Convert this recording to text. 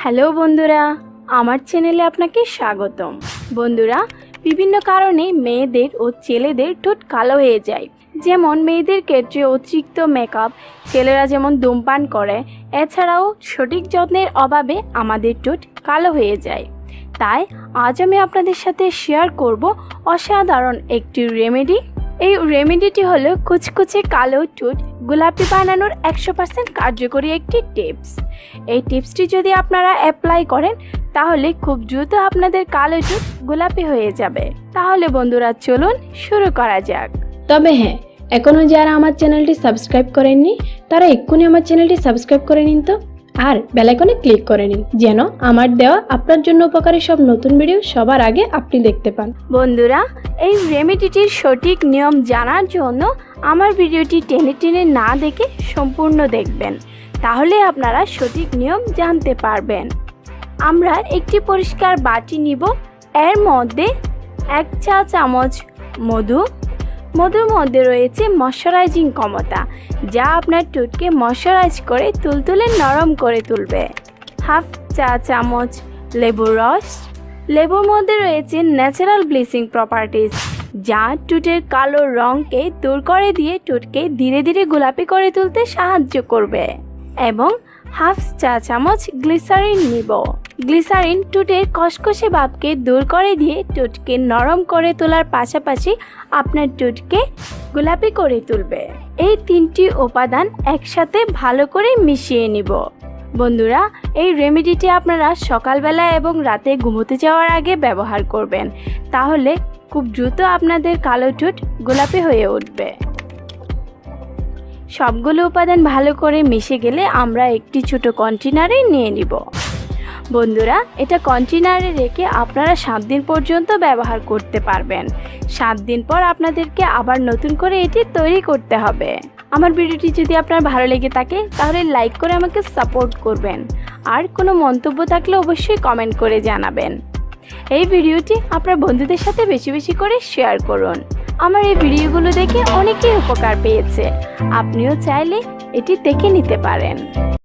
Hello বন্ধুরা, আমার চ্যানেলে আপনাকে স্বাগতম। বন্ধুরা, বিভিন্ন কারণে মেয়েদের ও ছেলেদের ঠোঁট কালো হয়ে যায়। যেমন মেয়েদের ক্ষেত্রে অতিরিক্ত মেকআপ, ছেলেরা যেমন ধূমপান করে, এছাড়াও সঠিক যত্নের অভাবে আমাদের ঠোঁট কালো হয়ে যায়। তাই আজ আমি আপনাদের সাথে শেয়ার করব অসাধারণ একটি রেমেডি। এই রেমেডিটি হলো কুচকুচে কালো ঠোঁট গোলাপি বানানোর 100% কার্যকরী একটি টিপস। এই টিপসটি যদি আপনারা অ্যাপ্লাই করেন তাহলে খুব দ্রুত আপনাদের কালো ঠোঁট গোলাপি হয়ে যাবে। তাহলে বন্ধুরা চলুন শুরু করা যাক। তবে হ্যাঁ, এখনও যারা আমার চ্যানেলটি সাবস্ক্রাইব করেননি তারা এক্ষুনি আমার চ্যানেলটি সাবস্ক্রাইব করে নিন তো, আর বেল আইকনে ক্লিক করে নিন যেন আমার দেওয়া আপনার জন্য উপকারী সব নতুন ভিডিও সবার আগে আপনি দেখতে পান। বন্ধুরা, এই রেমেডিটির সঠিক নিয়ম জানার জন্য আমার ভিডিওটি টেনে টেনে না দেখে সম্পূর্ণ দেখবেন, তাহলে আপনারা সঠিক নিয়ম জানতে পারবেন। আমরা একটি পরিষ্কার বাটি নিব, এর মধ্যে 1 চা চামচ মধুর মধ্যে রয়েছে ময়শ্চারাইজিং ক্ষমতা, যা আপনার ঠোঁটকে ময়শ্চারাইজ করে তুলতুলে নরম করে তুলবে। 1/2 চা চামচ লেবুর রস, লেবুর মধ্যে রয়েছে ন্যাচারাল ব্লিচিং প্রপার্টিজ, যা ঠোঁটের কালো রঙকে দূর করে দিয়ে ঠোঁটকে ধীরে ধীরে গোলাপি করে তুলতে সাহায্য করবে। এবং 1/2 চা চামচ গ্লিসারিন নিব। গ্লিসারিন ঠোঁটের কষকষে ভাবকে দূর করে দিয়ে ঠোঁটকে নরম করে তোলার পাশাপাশি আপনার ঠোঁটকে গোলাপি করে তুলবে। এই 3টি উপাদান একসাথে ভালো করে মিশিয়ে নিব। বন্ধুরা, এই রেমেডিটি আপনারা সকালবেলা এবং রাতে ঘুমোতে যাওয়ার আগে ব্যবহার করবেন, তাহলে খুব দ্রুত আপনাদের কালো ঠোঁট গোলাপি হয়ে উঠবে। সবগুলো উপাদান ভালো করে মিশে গেলে আমরা একটি ছোট কন্টেনারে নিয়ে নিব। বন্ধুরা, এটা কন্টেনারে রেখে আপনারা 7 দিন পর্যন্ত ব্যবহার করতে পারবেন। 7 দিন পর আপনাদেরকে আবার নতুন করে এটি তৈরি করতে হবে। আমার ভিডিওটি যদি আপনার ভালো লেগে থাকে তাহলে লাইক করে আমাকে সাপোর্ট করবেন, আর কোনো মন্তব্য থাকলে অবশ্যই কমেন্ট করে জানাবেন। এই ভিডিওটি আপনার বন্ধুদের সাথে বেশি বেশি করে শেয়ার করুন। আমার এই ভিডিওগুলো দেখে অনেকেই উপকার পেয়েছে, আপনিও চাইলে এটি দেখে নিতে পারেন।